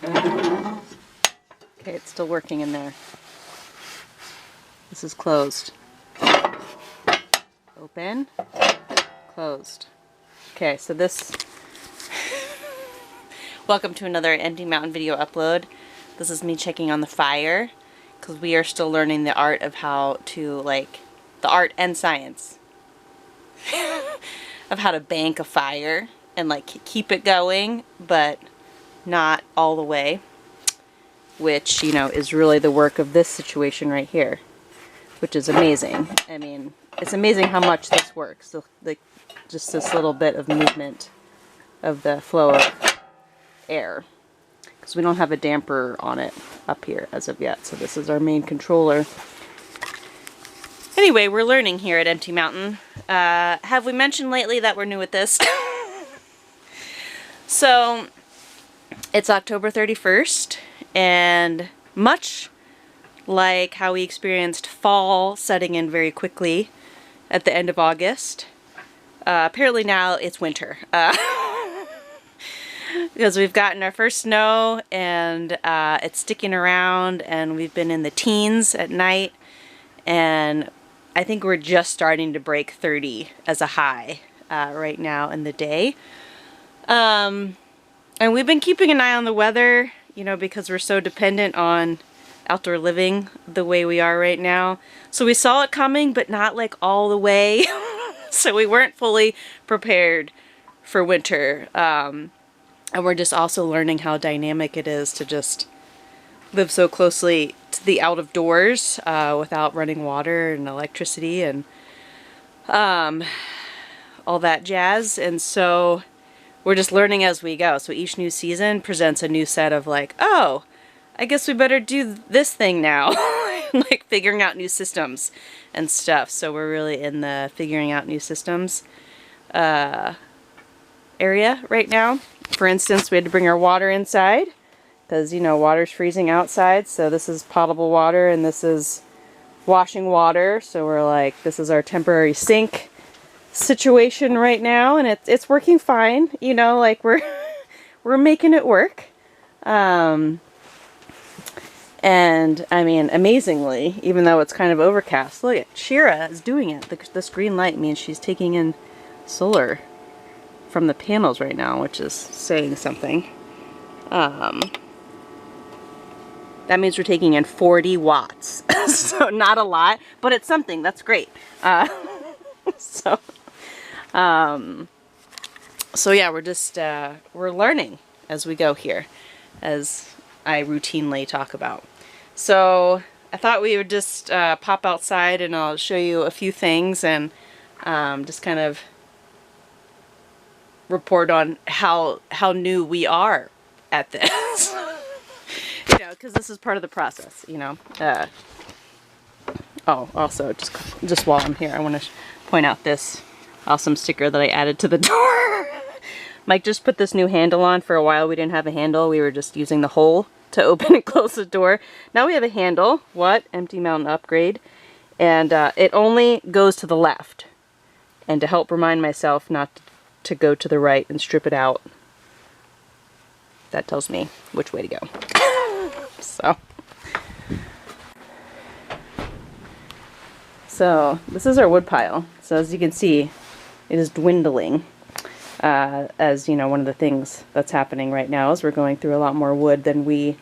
Okay, it's still working in there. This is closed. Open. Closed. Okay, so this... Welcome to another Empty Mountain video upload. This is me checking on the fire, because we are still learning the art of how to, like, the art and science of how to bank a fire and, like, keep it going, but not all the way, which, you know, is really the work of this situation right here, which is amazing. I mean, it's amazing how much this works. So, like, just this little bit of movement of the flow of air, because we don't have a damper on it up here as of yet. So this is our main controller. Anyway, we're learning here at Empty Mountain. Have we mentioned lately that we're new at this? So it's October 31st, and much like how we experienced fall setting in very quickly at the end of August, apparently now it's winter. Because we've gotten our first snow, and it's sticking around, and we've been in the teens at night, and I think we're just starting to break 30 as a high right now in the day. And we've been keeping an eye on the weather, you know, because we're so dependent on outdoor living the way we are right now. So we saw it coming, but not like all the way. So we weren't fully prepared for winter. And we're just also learning how dynamic it is to just live so closely to the out of doors without running water and electricity and all that jazz. And so we're just learning as we go. So each new season presents a new set of, like, oh, I guess we better do this thing now. Like figuring out new systems and stuff. So we're really in the figuring out new systems area right now. For instance, we had to bring our water inside because, you know, water's freezing outside. So this is potable water and this is washing water. So we're like, this is our temporary sink situation right now, and it's working fine. You know, like we're making it work. And I mean, amazingly, even though it's kind of overcast, look at Shira is doing it. This green light means she's taking in solar from the panels right now, which is saying something. That means we're taking in 40 watts. So not a lot, but it's something. That's great. So yeah, we're just, we're learning as we go here, as I routinely talk about. So I thought we would just pop outside and I'll show you a few things and just kind of report on how new we are at this. You know, because this is part of the process, you know. Oh, also, just while I'm here, I want to point out this awesome sticker that I added to the door. Mike just put this new handle on. For a while we didn't have a handle. We were just using the hole to open and close the door. Now we have a handle. What? Empty Mountain upgrade. And it only goes to the left. And to help remind myself not to go to the right and strip it out, that tells me which way to go. So this is our wood pile. So as you can see, it is dwindling. As you know, one of the things that's happening right now is we're going through a lot more wood than we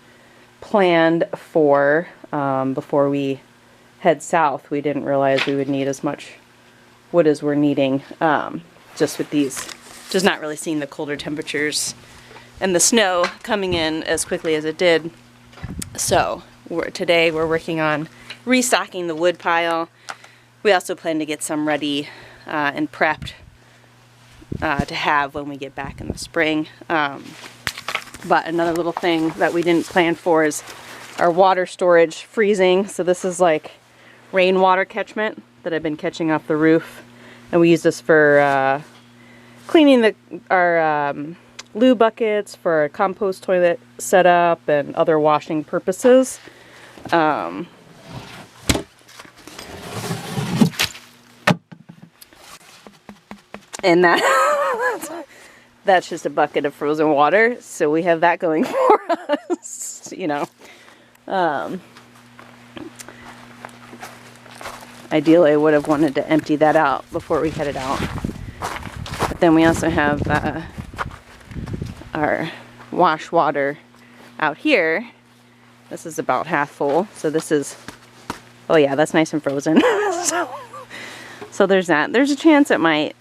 planned for before we head south. We didn't realize we would need as much wood as we're needing just with these. Just not really seeing the colder temperatures and the snow coming in as quickly as it did. So today we're working on restocking the wood pile. We also plan to get some ready and prepped to have when we get back in the spring. But another little thing that we didn't plan for is our water storage freezing. So this is like rainwater catchment that I've been catching off the roof. And we use this for cleaning our loo buckets, for our compost toilet setup, and other washing purposes. And that's just a bucket of frozen water, so we have that going for us, you know. Ideally, I would have wanted to empty that out before we headed out. But then we also have our wash water out here. This is about half full, so this is, oh yeah, that's nice and frozen. So there's that. There's a chance it might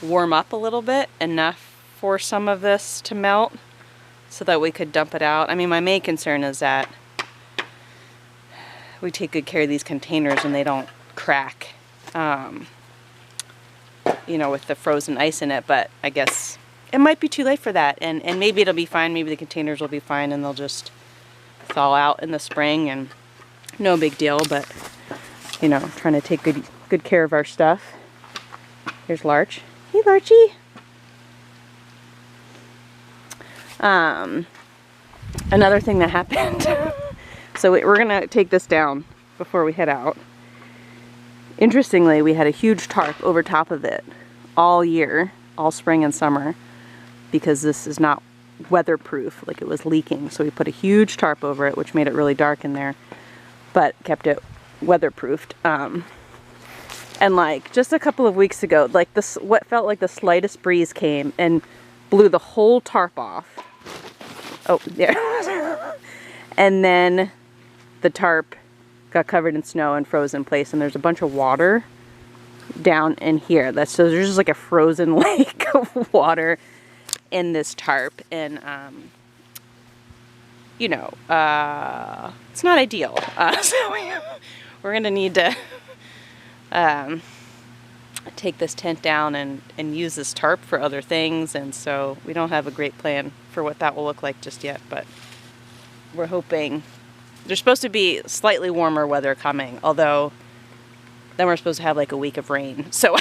warm up a little bit, enough for some of this to melt so that we could dump it out. I mean, my main concern is that we take good care of these containers and they don't crack, you know, with the frozen ice in it, but I guess it might be too late for that, and maybe it'll be fine. Maybe the containers will be fine and they'll just thaw out in the spring and no big deal. But you know, trying to take good care of our stuff. Here's Larch. Hey, Larchy. Another thing that happened. So we're gonna take this down before we head out. Interestingly, we had a huge tarp over top of it all year, all spring and summer, because this is not weatherproof, like it was leaking. So we put a huge tarp over it, which made it really dark in there, but kept it weatherproofed. And like just a couple of weeks ago, like this, what felt like the slightest breeze came and blew the whole tarp off. Oh, yeah. And then the tarp got covered in snow and froze in place, and there's a bunch of water down in here. So there's just like a frozen lake of water in this tarp, and you know, it's not ideal. So we're gonna need to take this tent down and use this tarp for other things, and so we don't have a great plan for what that will look like just yet, but we're hoping. There's supposed to be slightly warmer weather coming, although then we're supposed to have like a week of rain. So,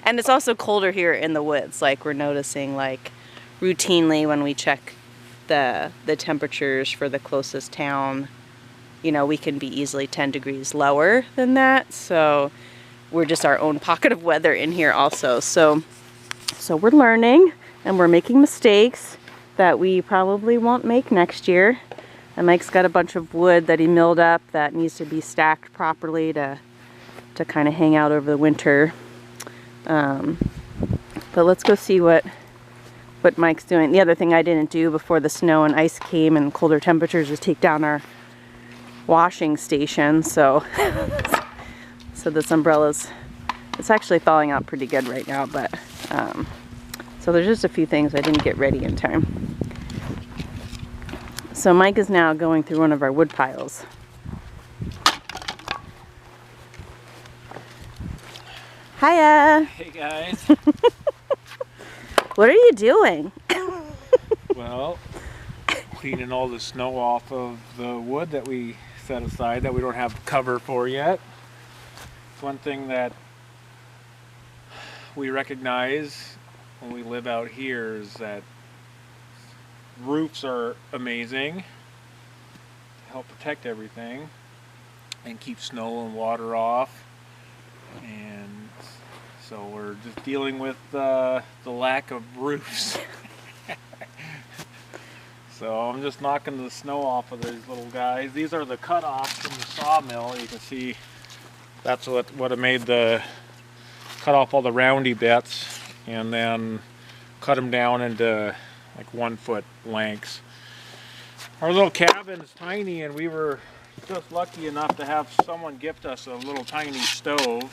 and it's also colder here in the woods. Like we're noticing, like routinely when we check the temperatures for the closest town, you know, we can be easily 10 degrees lower than that. So we're just our own pocket of weather in here also. So we're learning and we're making mistakes that we probably won't make next year. And Mike's got a bunch of wood that he milled up that needs to be stacked properly to kind of hang out over the winter. But let's go see what Mike's doing. The other thing I didn't do before the snow and ice came and colder temperatures is take down our washing station. So this umbrella's, it's actually thawing out pretty good right now, but so there's just a few things I didn't get ready in time. So Mike is now going through one of our wood piles. Hiya! Hey guys! What are you doing? Well, cleaning all the snow off of the wood that we set aside that we don't have cover for yet. One thing that we recognize when we live out here is that roofs are amazing to help protect everything and keep snow and water off, and so we're just dealing with the lack of roofs. So I'm just knocking the snow off of these little guys. These are the cutoffs from the sawmill. You can see that's what it made, the cut off all the roundy bits and then cut them down into like 1 foot lengths. Our little cabin is tiny, and we were just lucky enough to have someone gift us a little tiny stove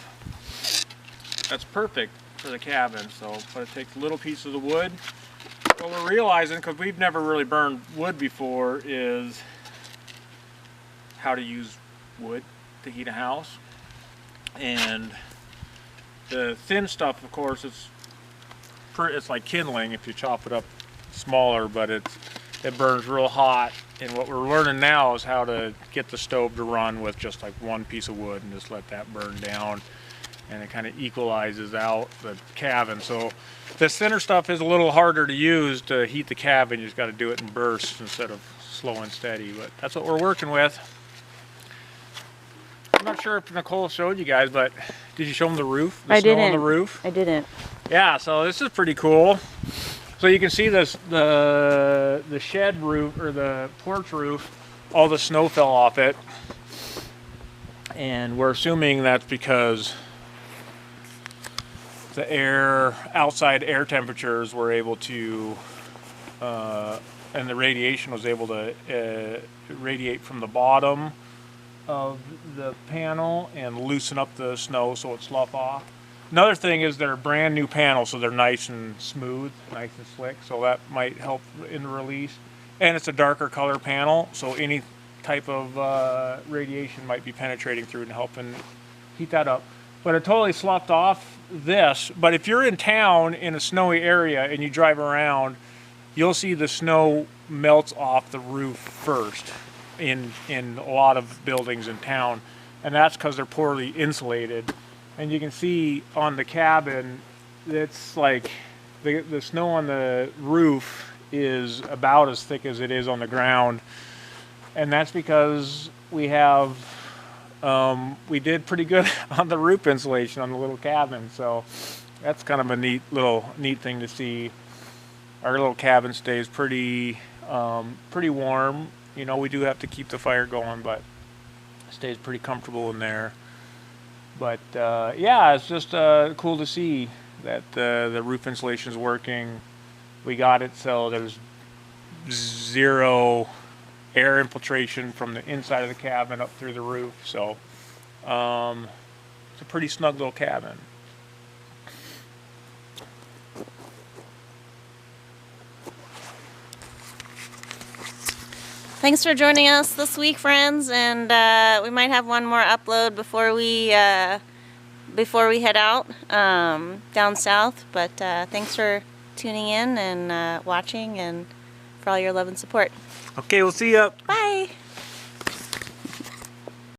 that's perfect for the cabin. So, but it takes little pieces of wood. What we're realizing, because we've never really burned wood before, is how to use wood to heat a house. And the thin stuff, of course, it's like kindling if you chop it up smaller, but it burns real hot. And what we're learning now is how to get the stove to run with just like one piece of wood and just let that burn down, and it kind of equalizes out the cabin. So this thinner stuff is a little harder to use to heat the cabin. You just got to do it in bursts instead of slow and steady, but that's what we're working with. I'm not sure if Nicole showed you guys, but did you show them the roof? The I snow didn't. on the roof? I didn't. Yeah, so this is pretty cool. So you can see this, the shed roof, or the porch roof, all the snow fell off it. And we're assuming that's because the outside air temperatures were able to, and the radiation was able to radiate from the bottom of the panel and loosen up the snow so it sloughed off. Another thing is they're brand new panels, so they're nice and smooth, nice and slick, so that might help in the release. And it's a darker color panel, so any type of radiation might be penetrating through and helping heat that up. But it totally sloughed off this. But if you're in town in a snowy area and you drive around, you'll see the snow melts off the roof first in a lot of buildings in town, and that's because they're poorly insulated. And you can see on the cabin, it's like the snow on the roof is about as thick as it is on the ground, and that's because we did pretty good on the roof insulation on the little cabin. So that's kind of a neat thing to see. Our little cabin stays pretty warm. You know, we do have to keep the fire going, but it stays pretty comfortable in there. But yeah, it's just cool to see that the roof insulation is working. We got it so there's zero air infiltration from the inside of the cabin up through the roof. So it's a pretty snug little cabin. Thanks for joining us this week, friends, and we might have one more upload before we head out down south. But thanks for tuning in and watching, and for all your love and support. Okay, we'll see ya. Bye.